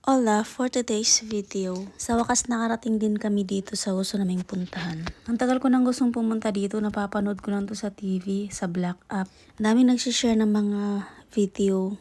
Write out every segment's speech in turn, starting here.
Hola, for today's video, sa wakas nakarating din kami dito sa gusto naming puntahan. Ang tagal ko nang gustong pumunta dito, napapanood ko lang to sa TV, sa Black App. Ang daming nagsishare ng mga video,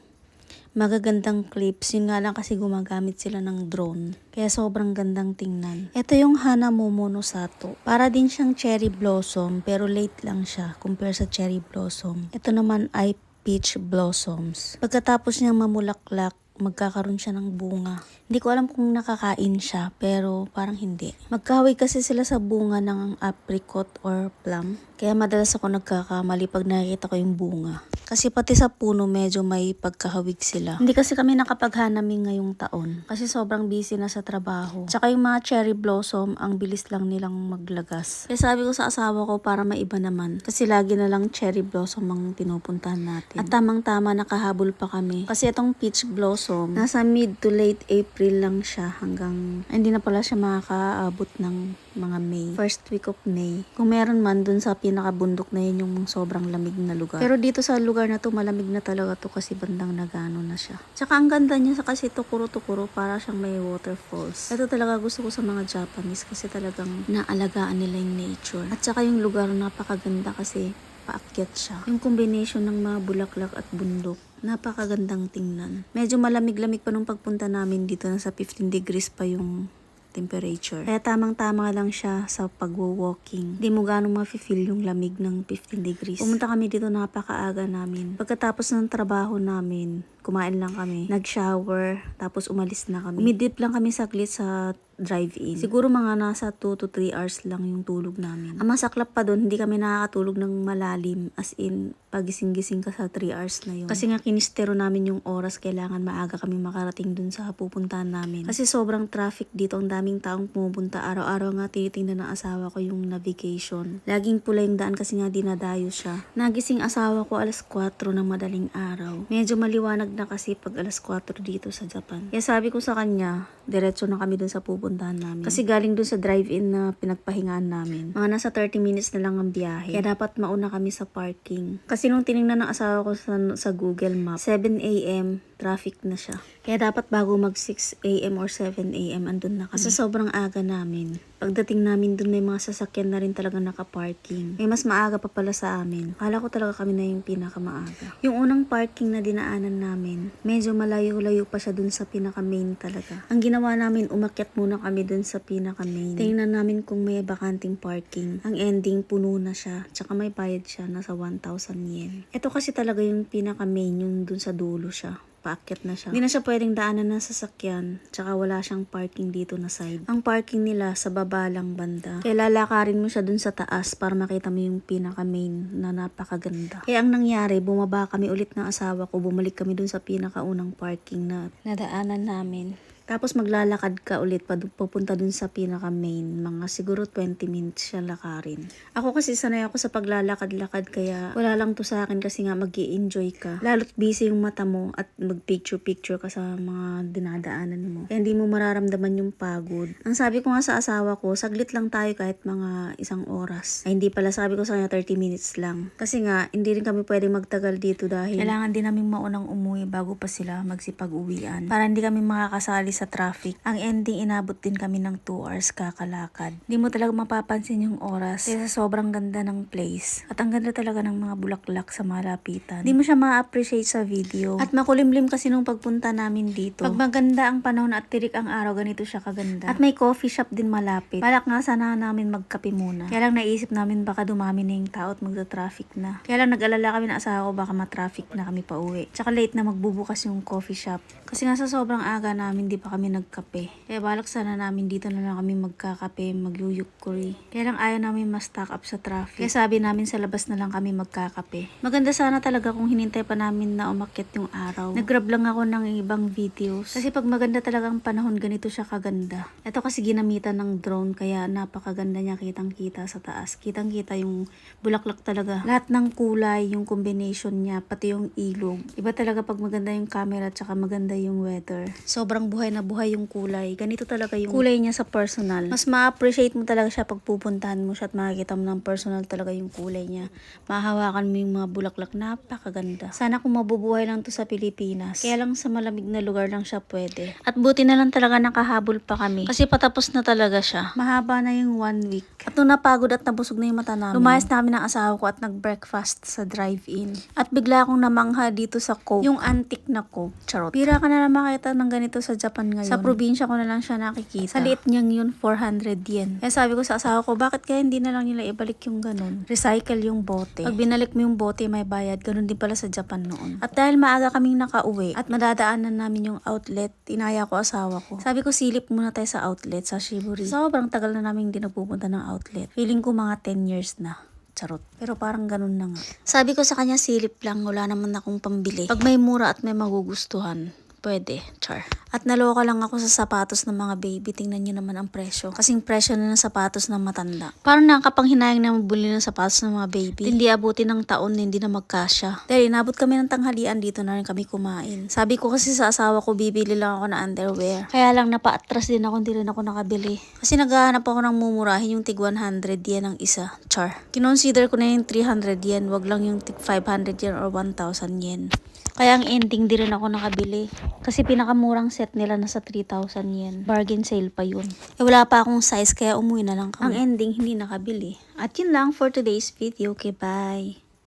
magagandang clips. Yun nga lang kasi gumagamit sila ng drone, kaya sobrang gandang tingnan. Ito yung Hana Momono Sato. Para din siyang cherry blossom, pero late lang siya compare sa cherry blossom. Ito naman ay peach blossoms. Pagkatapos niyang mamulaklak, magkakaroon siya ng bunga. Hindi ko alam kung nakakain siya, pero parang hindi. Magkahawig kasi sila sa bunga ng apricot or plum. Kaya madalas ako nagkakamali pag nakikita ko yung bunga. Kasi pati sa puno medyo may pagkahawig sila. Hindi kasi kami nakapaghanami ngayong taon. Kasi sobrang busy na sa trabaho. Tsaka yung mga cherry blossom, ang bilis lang nilang maglagas. Kaya sabi ko sa asawa ko para maiba naman. Kasi lagi na lang cherry blossom ang pinupuntahan natin. At tamang-tama nakahabol pa kami. Kasi itong peach blossom, nasa mid to late April lang siya hanggang hindi na pala siya makakaabot ng mga May. First week of May. Kung meron man dun sa pinakabundok na yun yung sobrang lamig na lugar. Pero dito sa lugar na to malamig na talaga to kasi bandang nagano na siya. Tsaka ang ganda niya kasi tukuro-tukuro para siyang may waterfalls. Ito talaga gusto ko sa mga Japanese kasi talagang naalagaan nila yung nature. At saka yung lugar napakaganda kasi paakyat siya. Yung combination ng mga bulaklak at bundok, napakagandang tingnan. Medyo malamig-lamig pa nung pagpunta namin dito, nasa 15 degrees pa yung temperature. Kaya tamang-tama lang siya sa pagwo-walking. Di mo ganong mafe-feel yung lamig ng 15 degrees. Pumunta kami dito napakaaga namin. Pagkatapos ng trabaho namin, kumain lang kami, nag-shower, tapos umalis na kami. Umidip lang kami saglit sa drive-in. Siguro mga nasa 2 to 3 hours lang yung tulog namin. Ang masaklap pa doon, hindi kami nakakatulog ng malalim, as in, pagising-gising ka sa 3 hours na yun. Kasi nga kinistero namin yung oras, kailangan maaga kami makarating dun sa pupuntahan namin. Kasi sobrang traffic dito, ang daming taong pumupunta. Araw-araw nga tinitingnan ng asawa ko yung navigation. Laging pula yung daan kasi nga dinadayo siya. Nagising asawa ko alas 4 ng madaling araw. Medyo maliwanag na kasi pag alas 4 dito sa Japan. Kaya sabi ko sa kanya, diretso na kami dun sa pupuntahan namin. Kasi galing dun sa drive-in na pinagpahingaan namin, mga nasa 30 minutes na lang ang biyahe. Kaya dapat mauna kami sa parking. Kasi nung tinignan ng asawa ko sa Google Map, 7 a.m. traffic na siya. Kaya dapat bago mag 6 a.m. or 7 a.m. andun na kami. Kasi sobrang aga namin. Pagdating namin dun may mga sasakyan na rin talaga naka-parking. May mas maaga pa pala sa amin. Akala ko talaga kami na yung pinakamaaga. Yung unang parking na dinaanan namin, medyo malayo-layo pa siya dun sa pinaka-main talaga. Ang ginawa namin, umakyat muna kami dun sa pinaka-main. Tingnan namin kung may bakanting parking. Ang ending, puno na siya. Tsaka may bayad siya, nasa 1,000 yen. Ito kasi talaga yung pinaka-main, yung dun sa dulo siya. Paakyat na siya. Hindi na siya pwedeng daanan ng sasakyan, tsaka wala siyang parking dito na side. Ang parking nila sa baba lang banda. Kaya lalakarin mo siya dun sa taas para makita mo yung pinaka-main na napakaganda. Kaya ang nangyari, bumaba kami ulit ng asawa ko, bumalik kami dun sa pinakaunang parking na nadaanan namin. Tapos maglalakad ka ulit papunta dun sa pinaka-main. Mga siguro 20 minutes siya lakarin. Ako kasi sanay ako sa paglalakad-lakad kaya wala lang to sa akin kasi nga mag-i-enjoy ka. Lalo't busy yung mata mo at mag-picture-picture ka sa mga dinadaanan mo. Kaya hindi mo mararamdaman yung pagod. Ang sabi ko nga sa asawa ko, saglit lang tayo kahit mga 1 oras. Ay hindi pala, sabi ko sa kanya 30 minutes lang. Kasi nga, hindi rin kami pwedeng magtagal dito dahil kailangan din namin maunang umuwi bago pa sila magsipag-uwian. Para hindi kami makakasali sa traffic. Ang ending, inabot din kami ng 2 hours kakalakad. Hindi mo talaga mapapansin yung oras kasi sobrang ganda ng place. At ang ganda talaga ng mga bulaklak sa malapitan. Hindi mo siya ma-appreciate sa video. At makulimlim kasi nung pagpunta namin dito. Pag maganda ang panahon at tirik ang araw, ganito siya kaganda. At may coffee shop din malapit. Balak nga sana namin magkape muna. Kaya lang naisip namin baka dumami na yung tao at magta-traffic na. Kaya lang nag-alala kami na asawa ko baka ma-traffic na kami pa uwi. Tsaka late na magbubukas yung coffee shop. Kasi nga sa sobrang aga namin, di pa kami nagkape. Kaya balak sana namin dito na lang kami magkakape, magyuyukuri. Kaya lang ayaw namin ma-stock up sa traffic. Kaya sabi namin sa labas na lang kami magkakape. Maganda sana talaga kung hinintay pa namin na umakyat yung araw. Nag-grab lang ako ng ibang videos. Kasi pag maganda talaga ang panahon, ganito siya kaganda. Ito kasi ginamitan ng drone kaya napakaganda niya, kitang-kita sa taas. Kitang-kita yung bulaklak talaga. Lahat ng kulay, yung combination niya, pati yung ilog. Iba talaga pag maganda yung camera at saka maganda yung weather. Sobrang buhay na buhay yung kulay. Ganito talaga yung kulay niya sa personal. Mas ma-appreciate mo talaga siya pag pupuntahan mo siya at makikita mo ng personal talaga yung kulay niya. Mahahawakan mo yung mga bulaklak, napakaganda. Sana kung mabubuhay lang to sa Pilipinas. Kaya lang sa malamig na lugar lang siya pwede. At buti na lang talaga nakahabol pa kami. Kasi patapos na talaga siya. Mahaba na yung 1 week. At nung napagod at nabusog na yung mata namin, lumayas na kami ng asawa ko at nag-breakfast sa drive-in. At bigla akong namangha dito sa Coke. Yung antique na Coke. Charot. Bira ka na lang makita ng ganito sa Japan ngayon. Sa probinsya ko na lang siya nakikita. Sa liit niyang yun, 400 yen. Kaya sabi ko sa asawa ko, bakit kaya hindi na lang nila ibalik yung ganun? Recycle yung bote. Pag binalik mo yung bote, may bayad. Ganun din pala sa Japan noon. At dahil maaga kaming nakauwi at madadaanan namin yung outlet, inaya ko asawa ko. Sabi ko, silip muna tayo sa outlet sa Shiburi. Sobrang tagal na namin hindi nagpupunta ng outlet. Feeling ko mga 10 years na. Charot. Pero parang ganun na nga. Sabi ko sa kanya, silip lang. Wala naman akong pambili. Pag may mura at may magugustuhan, pwede. Char. At naloka lang ako sa sapatos ng mga baby. Tingnan nyo naman ang presyo. Kasing presyo na ng sapatos ng matanda. Parang nakakapanghinayang na mabuli ng sapatos ng mga baby. Hindi abutin ng taon, hindi na magkasya. Dahil inabot kami ng tanghalian, dito na rin kami kumain. Sabi ko kasi sa asawa ko, bibili lang ako ng underwear. Kaya lang napaatras din ako, hindi rin ako nakabili. Kasi naghahanap ako ng mumurahin yung tig 100 yen ang isa. Char. Kinonsider ko na yung 300 yen, wag lang yung tig 500 yen or 1,000 yen. Kaya ang ending, di rin ako nakabili. Kasi pinakamurang set nila nasa 3,000 yen. Bargain sale pa yun. Eh wala pa akong size kaya umuwi na lang kami. Ang ending, hindi nakabili. At yun lang for today's video. Okay, bye!